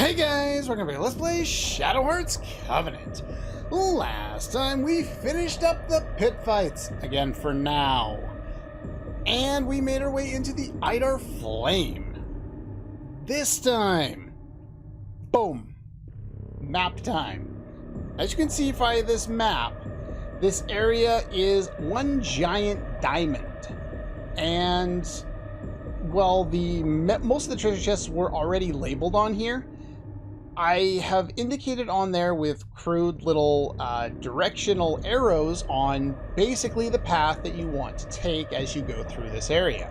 Hey guys, we're gonna Let's Play Shadow Hearts Covenant. Last time we finished up the pit fights, again for now. And we made our way into the Idar Flame. This time, boom, map time. As you can see by this map, this area is one giant diamond. And, well, most of the treasure chests were already labeled on here. I have indicated on there with crude little directional arrows on basically the path that you want to take as you go through this area.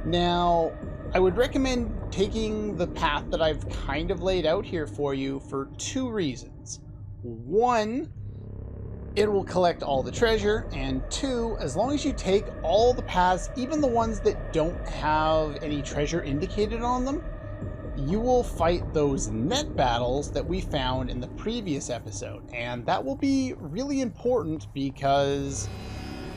Now, I would recommend taking the path that I've kind of laid out here for you for two reasons. One, it will collect all the treasure, and two, as long as you take all the paths, even the ones that don't have any treasure indicated on them, you will fight those net battles that we found in the previous episode. And that will be really important because,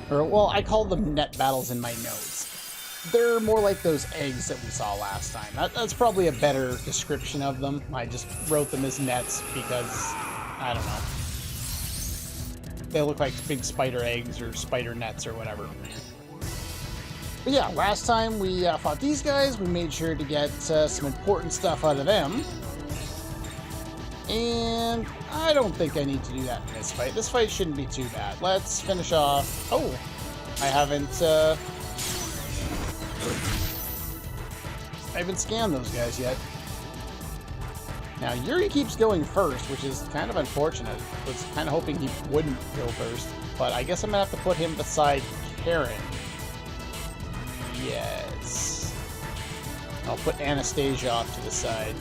well, I call them net battles in my notes. They're more like those eggs that we saw last time. That's probably a better description of them. I just wrote them as nets because, I don't know. They look like big spider eggs or spider nets or whatever. But yeah, last time we fought these guys, we made sure to get some important stuff out of them. And I don't think I need to do that in this fight. This fight shouldn't be too bad. Let's finish off... Oh, I haven't scanned those guys yet. Now, Yuri keeps going first, which is kind of unfortunate. I was kind of hoping he wouldn't go first. But I guess I'm going to have to put him beside Karen. Yes. I'll put Anastasia off to the side.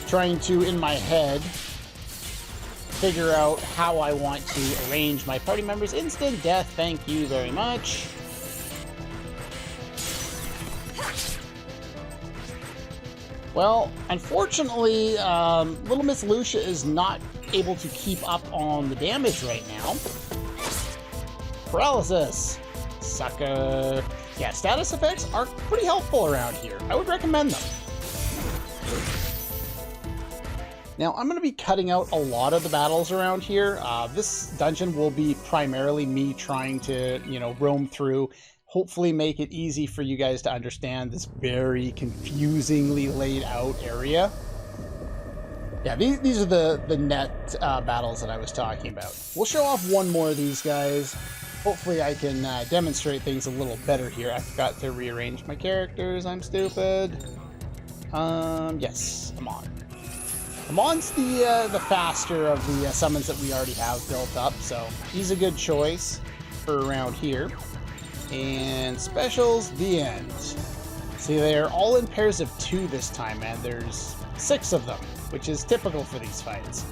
Trying to, in my head, figure out how I want to arrange my party members. Instant death, thank you very much. Well, unfortunately, little Miss Lucia is not able to keep up on the damage right now. Paralysis. Sucker. Yeah, status effects are pretty helpful around here. I would recommend them. Now, I'm going to be cutting out a lot of the battles around here. This dungeon will be primarily me trying to, roam through, hopefully make it easy for you guys to understand this very confusingly laid out area. Yeah, these are the net battles that I was talking about. We'll show off one more of these guys. Hopefully I can demonstrate things a little better here. I forgot to rearrange my characters. I'm stupid. Yes, Amon. Amon's the faster of the summons that we already have built up, so he's a good choice for around here. And specials, the end. See, they're all in pairs of 2 this time, and there's 6 of them, which is typical for these fights.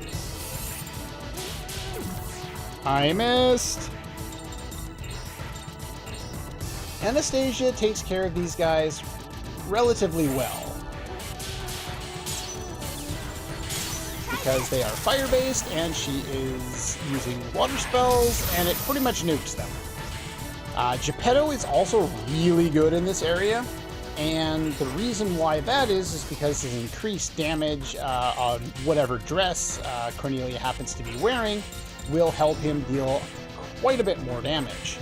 I missed. Anastasia takes care of these guys relatively well, because they are fire-based and she is using water spells, and it pretty much nukes them. Geppetto is also really good in this area, and the reason why that is because his increased damage on whatever dress Cornelia happens to be wearing will help him deal quite a bit more damage.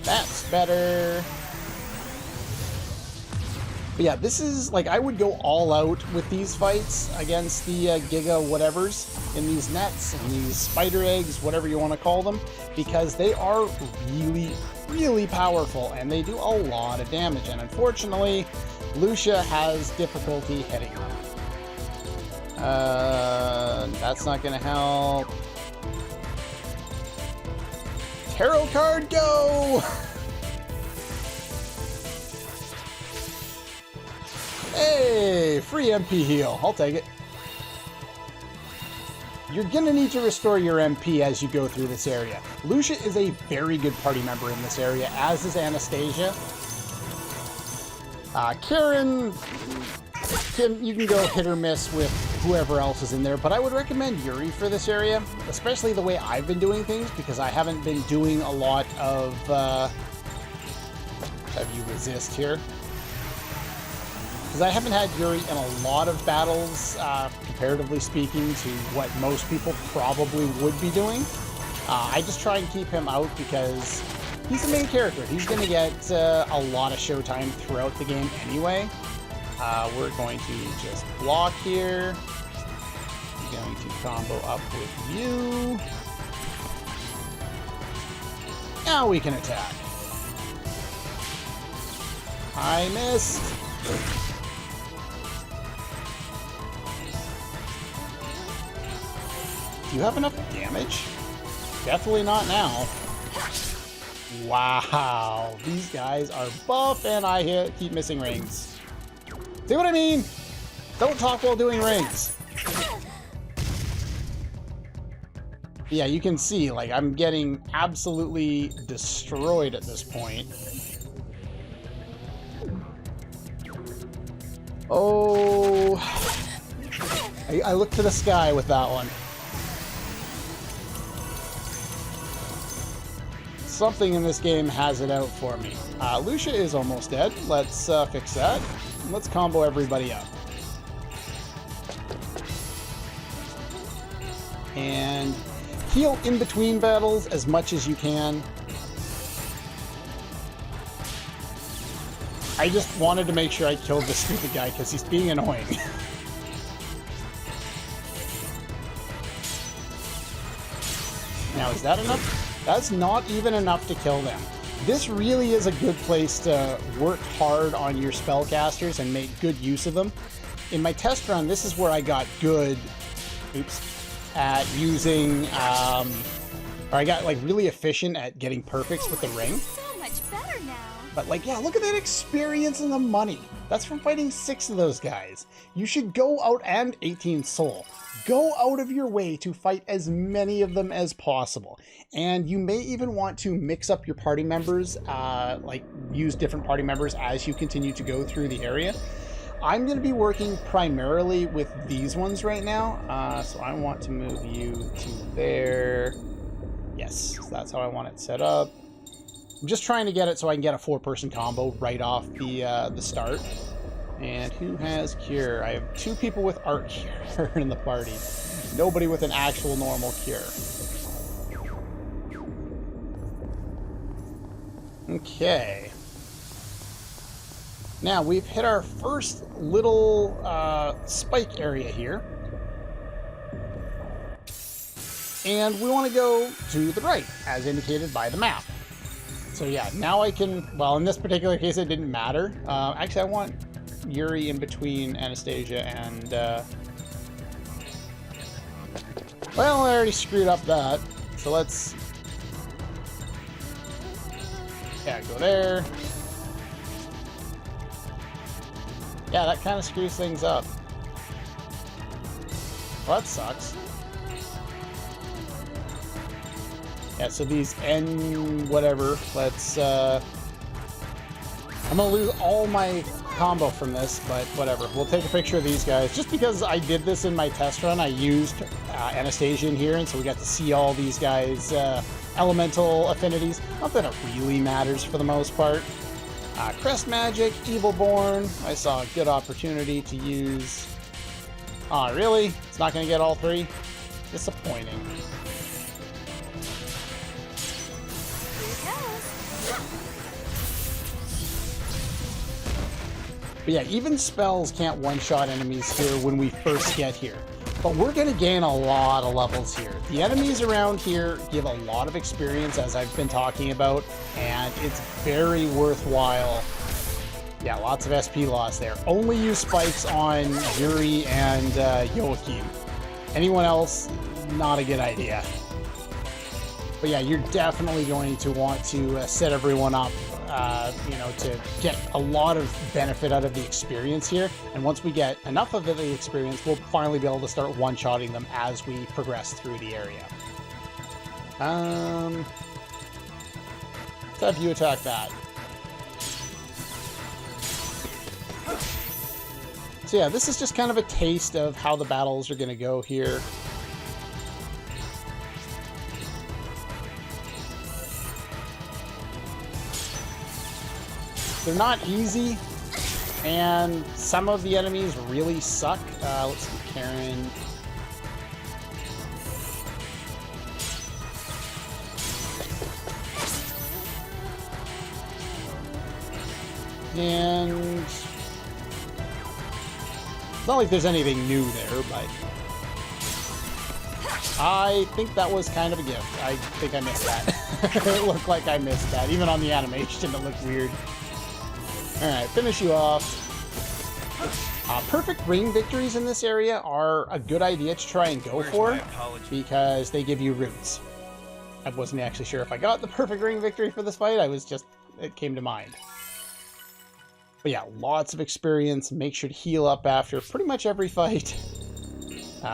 That's better. But yeah, this is, I would go all out with these fights against the Giga whatevers in these nets and these spider eggs, whatever you want to call them, because they are really, really powerful and they do a lot of damage. And unfortunately, Lucia has difficulty hitting them. That's not going to help. Tarot card, go! Hey, free MP heal. I'll take it. You're gonna need to restore your MP as you go through this area. Lucia is a very good party member in this area, as is Anastasia. Karen, you can go hit or miss with whoever else is in there, but I would recommend Yuri for this area, especially the way I've been doing things, because I haven't been doing a lot of Have you resist here. Because I haven't had Yuri in a lot of battles, comparatively speaking, to what most people probably would be doing. I just try and keep him out because he's the main character. He's going to get a lot of showtime throughout the game anyway. We're going to just block here. I'm going to combo up with you. Now we can attack. I missed. Do you have enough damage? Definitely not now. Wow, these guys are buff and I keep missing rings. See what I mean? Don't talk while doing rings. Yeah, you can see, like, I'm getting absolutely destroyed at this point. Oh, I look to the sky with that one. Something in this game has it out for me. Lucia is almost dead. Let's fix that. Let's combo everybody up. And heal in between battles as much as you can. I just wanted to make sure I killed this stupid guy because he's being annoying. Now, is that enough? That's not even enough to kill them. This really is a good place to work hard on your spellcasters and make good use of them. In my test run, this is where I got good, at using, or I got like really efficient at getting perfects with the ring. So much better now. But like, yeah, look at that experience and the money. That's from fighting 6 of those guys. You should go out, and 18 soul. Go out of your way to fight as many of them as possible. And you may even want to mix up your party members, like use different party members as you continue to go through the area. I'm going to be working primarily with these ones right now. So I want to move you to there. Yes, that's how I want it set up. I'm just trying to get it so I can get a 4-person combo right off the start. And who has cure? I have 2 people with art cure in the party. Nobody with an actual normal cure. Okay. Now we've hit our first little spike area here. And we want to go to the right, as indicated by the map. So yeah, now I can, well, in this particular case it didn't matter. Actually, I want Yuri in between Anastasia and, well, I already screwed up that. So let's, yeah, go there. Yeah, that kind of screws things up. Well, that sucks. Yeah, so these N whatever, let's, I'm gonna lose all my combo from this, but whatever. We'll take a picture of these guys. Just because I did this in my test run, I used Anastasia in here, and so we got to see all these guys' elemental affinities. Not that it really matters for the most part. Crest Magic, Evilborn. I saw a good opportunity to use... Oh, really? It's not gonna get all 3? Disappointing. But yeah, even spells can't one-shot enemies here when we first get here. But we're going to gain a lot of levels here. The enemies around here give a lot of experience, as I've been talking about, and it's very worthwhile. Yeah, lots of SP loss there. Only use spikes on Yuri and Joachim. Anyone else, not a good idea. But yeah, you're definitely going to want to set everyone up, you know, to get a lot of benefit out of the experience here. And once we get enough of the experience, we'll finally be able to start one-shotting them as we progress through the area. Let's have you attack that. So yeah, this is just kind of a taste of how the battles are going to go here. They're not easy, and some of the enemies really suck. Let's see, Karen. And it's not like there's anything new there, but I think that was kind of a gift. I think I missed that. It looked like I missed that. Even on the animation, it looked weird. Alright, finish you off. Perfect ring victories in this area are a good idea to try and go for, because they give you roots. I wasn't actually sure if I got the perfect ring victory for this fight. It came to mind. But yeah, lots of experience. Make sure to heal up after pretty much every fight.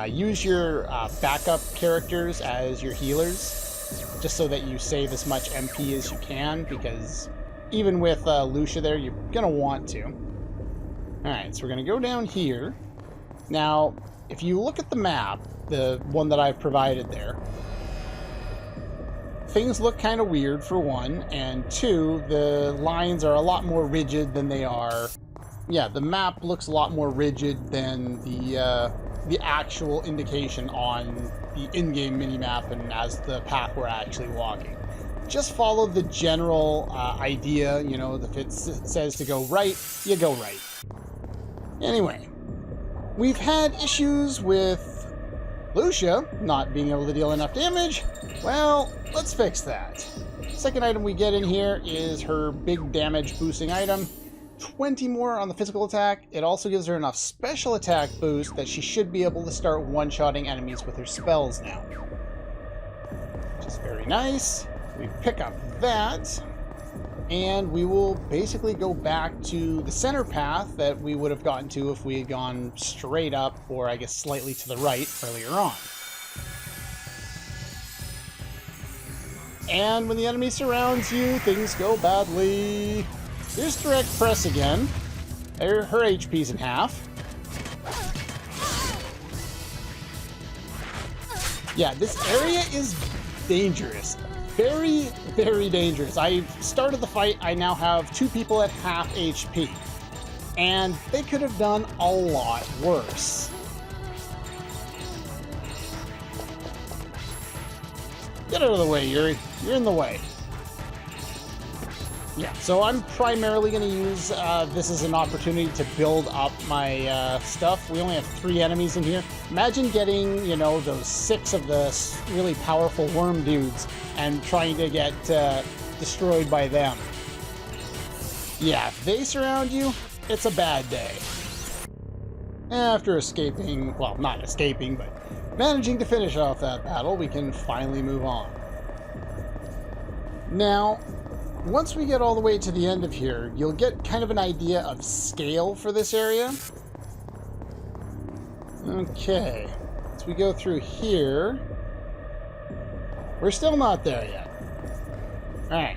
Use your backup characters as your healers, just so that you save as much MP as you can, because even with Lucia there, you're going to want to. Alright, so we're going to go down here. Now, if you look at the map, the one that I've provided there, things look kind of weird, for one, and two, the lines are a lot more rigid than they are. Yeah, the map looks a lot more rigid than the actual indication on the in-game minimap and as the path we're actually walking. Just follow the general idea, you know, if it says to go right, you go right. Anyway, we've had issues with Lucia not being able to deal enough damage. Well, let's fix that. Second item we get in here is her big damage boosting item. 20 more on the physical attack. It also gives her enough special attack boost that she should be able to start one-shotting enemies with her spells now. Which is very nice. We pick up that, and we will basically go back to the center path that we would have gotten to if we had gone straight up, or I guess slightly to the right earlier on. And when the enemy surrounds you, things go badly. Here's direct press again. Her HP's in half. Yeah, this area is dangerous. Very, very dangerous. I started the fight, I now have 2 people at half HP. And they could have done a lot worse. Get out of the way, Yuri. You're in the way. Yeah, so I'm primarily going to use this as an opportunity to build up my stuff. We only have 3 enemies in here. Imagine getting, you know, those 6 of the really powerful worm dudes and trying to get destroyed by them. Yeah, if they surround you, it's a bad day. After escaping, well, not escaping, but managing to finish off that battle, we can finally move on. Now, once we get all the way to the end of here, you'll get kind of an idea of scale for this area. Okay, as we go through here, we're still not there yet. Alright,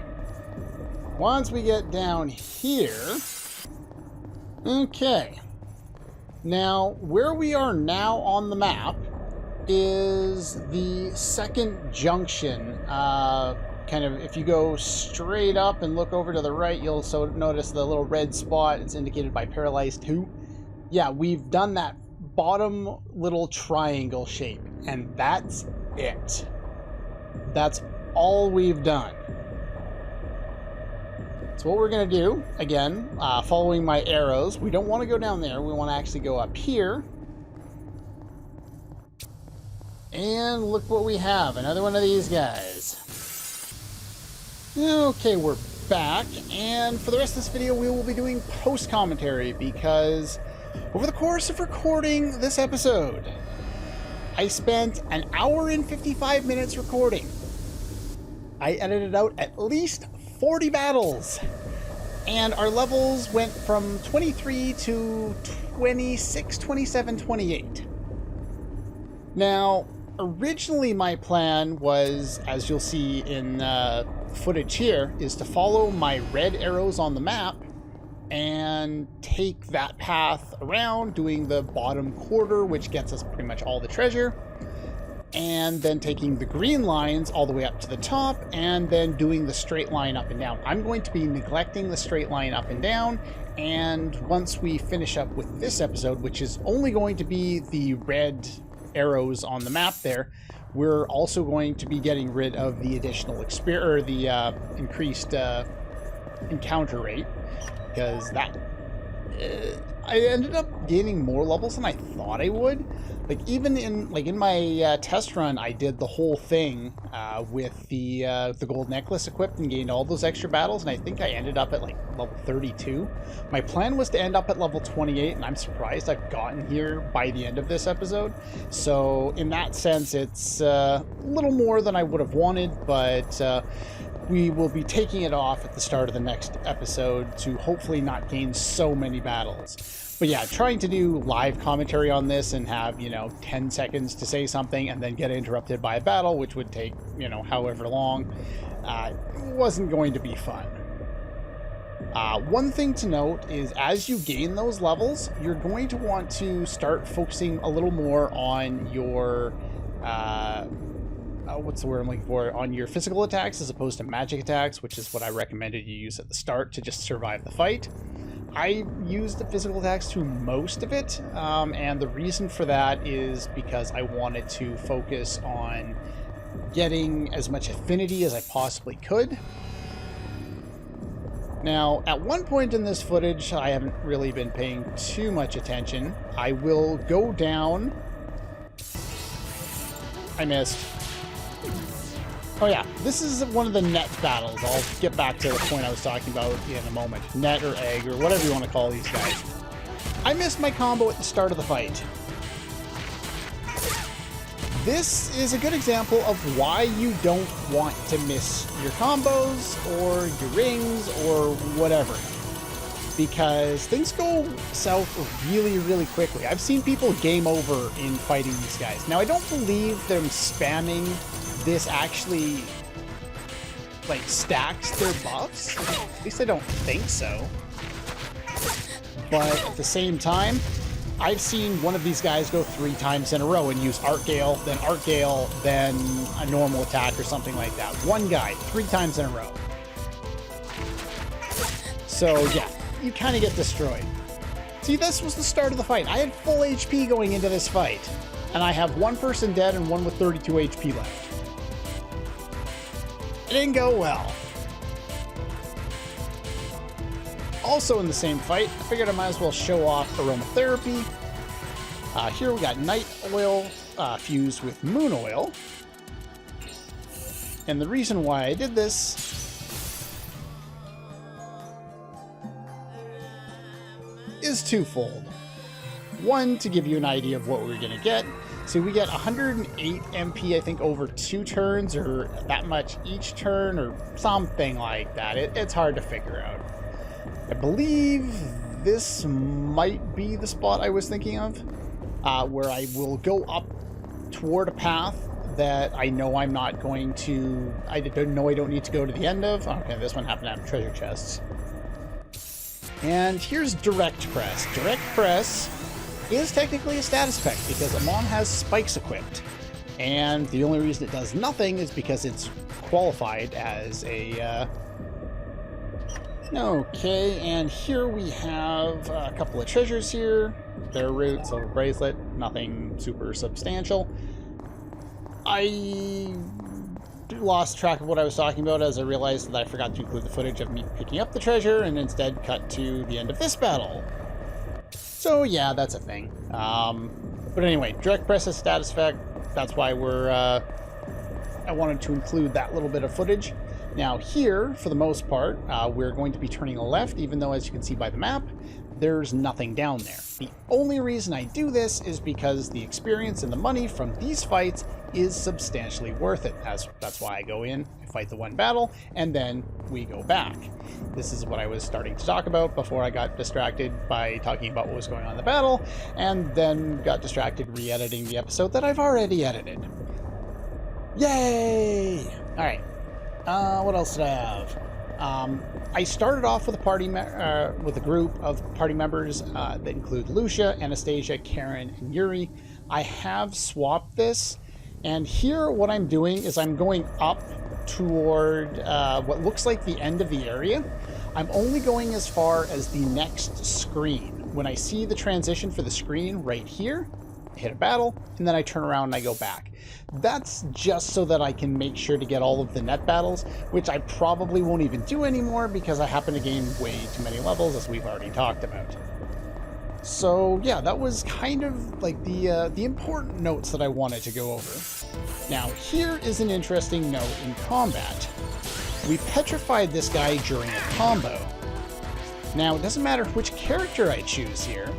once we get down here, okay, now where we are now on the map is the second junction. Kind of, if you go straight up and look over to the right, you'll also notice the little red spot. It's indicated by Paralyzed 2. Yeah, we've done that bottom little triangle shape, and that's it. That's all we've done. So what we're going to do, again, following my arrows, we don't want to go down there. We want to actually go up here. And look what we have, another one of these guys. Okay, we're back, and for the rest of this video, we will be doing post-commentary, because over the course of recording this episode, I spent an hour and 55 minutes recording. I edited out at least 40 battles, and our levels went from 23 to 26, 27, 28. Now, originally my plan was, as you'll see in footage here, is to follow my red arrows on the map and take that path around, doing the bottom quarter, which gets us pretty much all the treasure. and then taking the green lines all the way up to the top, and then doing the straight line up and down. I'm going to be neglecting the straight line up and down, and once we finish up with this episode, which is only going to be the red arrows on the map there, we're also going to be getting rid of the additional increased encounter rate, because that I ended up gaining more levels than I thought I would. Like, even in my test run, I did the whole thing with the gold necklace equipped and gained all those extra battles, and I think I ended up at like level 32. My plan was to end up at level 28, and I'm surprised I've gotten here by the end of this episode. So in that sense, it's a little more than I would have wanted, but we will be taking it off at the start of the next episode to hopefully not gain so many battles. But yeah, trying to do live commentary on this and have, 10 seconds to say something and then get interrupted by a battle, which would take, however long, wasn't going to be fun. One thing to note is as you gain those levels, you're going to want to start focusing a little more on your, what's the word I'm looking for? On your physical attacks as opposed to magic attacks, which is what I recommended you use at the start to just survive the fight. I used the physical attacks to most of it, and the reason for that is because I wanted to focus on getting as much affinity as I possibly could. Now, at one point in this footage, I haven't really been paying too much attention. I will go down. I missed. Oh yeah, this is one of the net battles. I'll get back to the point I was talking about in a moment. Net or egg, or whatever you want to call these guys. I missed my combo at the start of the fight. This is a good example of why you don't want to miss your combos, or your rings, or whatever. Because things go south really, really quickly. I've seen people game over in fighting these guys. Now, I don't believe them spamming this actually stacks their buffs. At least I don't think so. But at the same time, I've seen one of these guys go 3 times in a row and use Art Gale, then a normal attack or something like that. One guy, 3 times in a row. So yeah, you kind of get destroyed. See, this was the start of the fight. I had full HP going into this fight, and I have one person dead and one with 32 HP left. It didn't go well. Also in the same fight, I figured I might as well show off aromatherapy. Here we got night oil fused with moon oil. And the reason why I did this is twofold. One, to give you an idea of what we're going to get. So we get 108 MP, I think, over 2 turns, or that much each turn, or something like that. It's hard to figure out. I believe this might be the spot I was thinking of, where I will go up toward a path that I know I'm not going to... I don't need to go to the end of. Okay, this one happened to have treasure chests. And here's Direct Press. Direct Press is technically a status effect because Amon has spikes equipped, and the only reason it does nothing is because it's qualified as a okay. And here we have a couple of treasures here. Bear root, silver bracelet, nothing super substantial. I lost track of what I was talking about as I realized that I forgot to include the footage of me picking up the treasure and instead cut to the end of this battle. So yeah, that's a thing. But anyway, direct press is status effect. That's why I wanted to include that little bit of footage. Now here, for the most part, we're going to be turning left, even though, as you can see by the map, there's nothing down there. The only reason I do this is because the experience and the money from these fights is substantially worth it. That's why I go in, I fight the one battle, and then we go back. This is what I was starting to talk about before I got distracted by talking about what was going on in the battle, and then got distracted re-editing the episode that I've already edited. Yay! Alright. What else did I have? I started off with a group of party members that include Lucia, Anastasia, Karen, and Yuri. I have swapped this, And here what I'm doing is I'm going up toward what looks like the end of the area. I'm only going as far as the next screen. When I see the transition for the screen right here, I hit a battle, and then I turn around and I go back. That's just so that I can make sure to get all of the net battles, which I probably won't even do anymore because I happen to gain way too many levels, as we've already talked about. So yeah, that was kind of like the important notes that I wanted to go over. Now here is an interesting note in combat. We petrified this guy during a combo. Now it doesn't matter which character I choose here.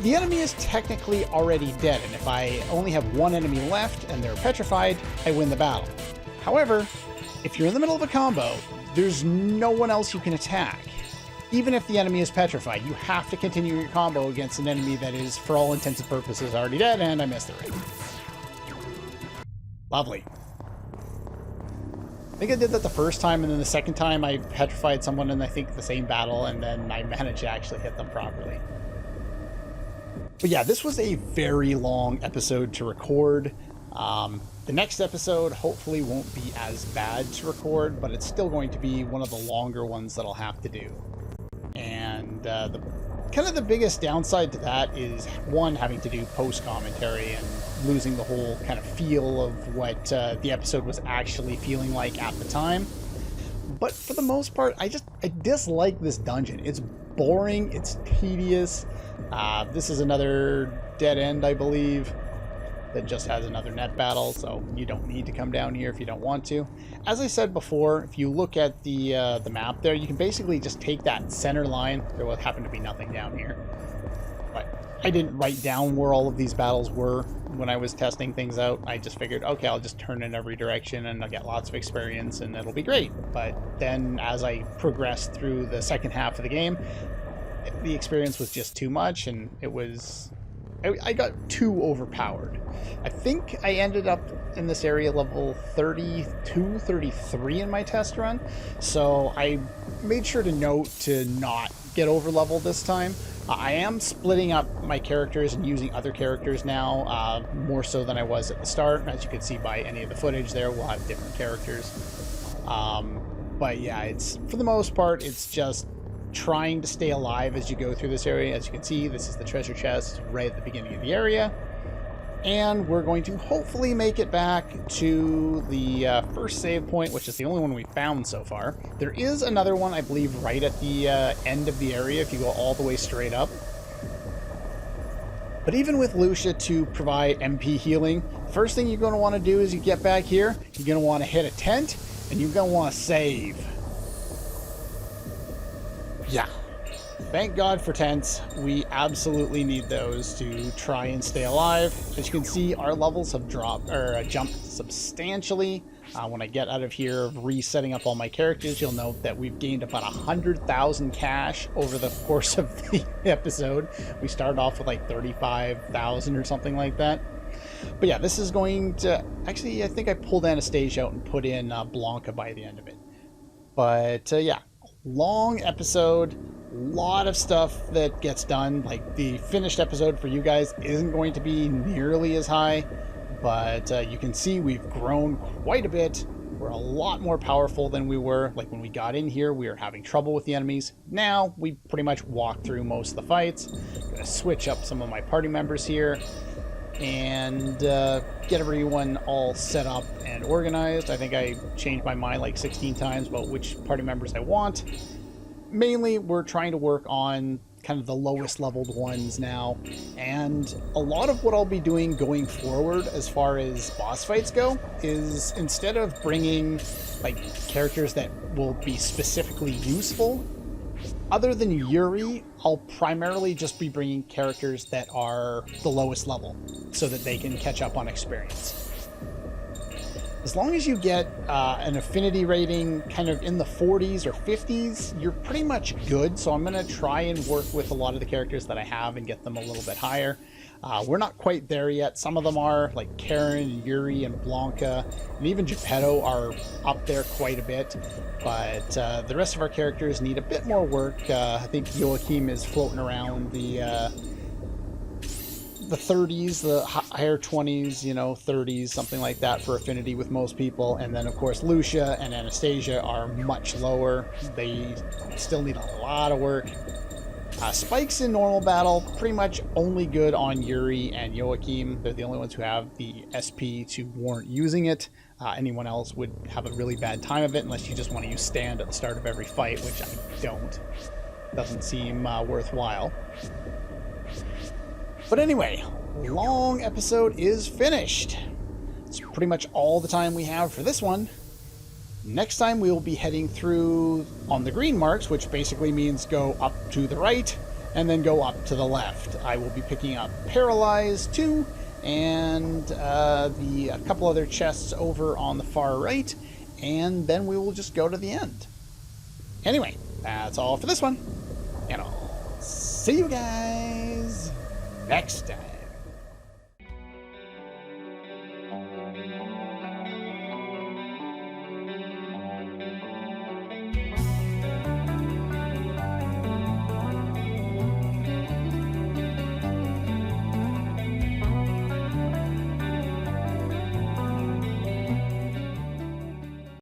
The enemy is technically already dead, and if I only have one enemy left and they're petrified, I win the battle. However, if you're in the middle of a combo, there's no one else you can attack. Even if the enemy is petrified, you have to continue your combo against an enemy that is, for all intents and purposes, already dead, and I missed the ring. Lovely. I think I did that the first time, and then the second time I petrified someone in, I think, the same battle, and then I managed to actually hit them properly. But yeah, this was a very long episode to record. The next episode hopefully won't be as bad to record, but it's still going to be one of the longer ones that I'll have to do. And the biggest downside to that is, one, having to do post-commentary and losing the whole kind of feel of what the episode was actually feeling like at the time. But for the most part, I dislike this dungeon. It's boring, it's tedious. This is another dead end, I believe, that just has another net battle, so you don't need to come down here if you don't want to. As I said before, if you look at the map there, you can basically just take that center line. There will happen to be nothing down here, but I didn't write down where all of these battles were when I was testing things out. I just figured, okay, I'll just turn in every direction and I'll get lots of experience and it'll be great. But then as I progressed through the second half of the game, the experience was just too much, and I got too overpowered. I think I ended up in this area level 32, 33 in my test run, so I made sure to note to not get over leveled this time. I am splitting up my characters and using other characters now, more so than I was at the start. As you can see by any of the footage there, we'll have different characters. But yeah, it's, for the most part, it's just trying to stay alive as you go through this area. As you can see, this is the treasure chest right at the beginning of the area, and we're going to hopefully make it back to the first save point, which is the only one we found so far. There is another one, I believe, right at the end of the area if you go all the way straight up. But even with Lucia to provide MP healing, first thing you're going to want to do is you get back here, you're going to want to hit a tent, and you're going to want to save. Yeah, thank God for tents. We absolutely need those to try and stay alive. As you can see, our levels have jumped substantially. When I get out of here resetting up all my characters, you'll note that we've gained about 100,000 cash over the course of the episode. We started off with like 35,000 or something like that. But yeah, this is going to... Actually, I think I pulled Anastasia out and put in Blanca by the end of it. But yeah. Long episode, lot of stuff that gets done. Like, the finished episode for you guys isn't going to be nearly as high, but you can see we've grown quite a bit. We're a lot more powerful than we were. Like, when we got in here, we were having trouble with the enemies. Now we pretty much walk through most of the fights. I'm gonna switch up some of my party members here and get everyone all set up and organized. I think I changed my mind like 16 times about which party members I want. Mainly, we're trying to work on kind of the lowest leveled ones now, and a lot of what I'll be doing going forward as far as boss fights go is, instead of bringing like characters that will be specifically useful, other than Yuri, I'll primarily just be bringing characters that are the lowest level so that they can catch up on experience. As long as you get an affinity rating kind of in the 40s or 50s, you're pretty much good. So I'm going to try and work with a lot of the characters that I have and get them a little bit higher. We're not quite there yet. Some of them are, like Karen, Yuri, and Blanca, and even Geppetto are up there quite a bit. But the rest of our characters need a bit more work. I think Joachim is floating around the the 30s, the higher 20s, you know, 30s, something like that for affinity with most people. And then, of course, Lucia and Anastasia are much lower. They still need a lot of work. Spikes in normal battle, pretty much only good on Yuri and Joachim. They're the only ones who have the SP to warrant using it. Anyone else would have a really bad time of it unless you just want to use stand at the start of every fight, which I don't. Doesn't seem worthwhile. But anyway, long episode is finished. It's pretty much all the time we have for this one. Next time we will be heading through on the green marks, which basically means go up to the right and then go up to the left. I will be picking up Paralyzed 2 and a couple other chests over on the far right, and then we will just go to the end. Anyway, that's all for this one, and I'll see you guys next time.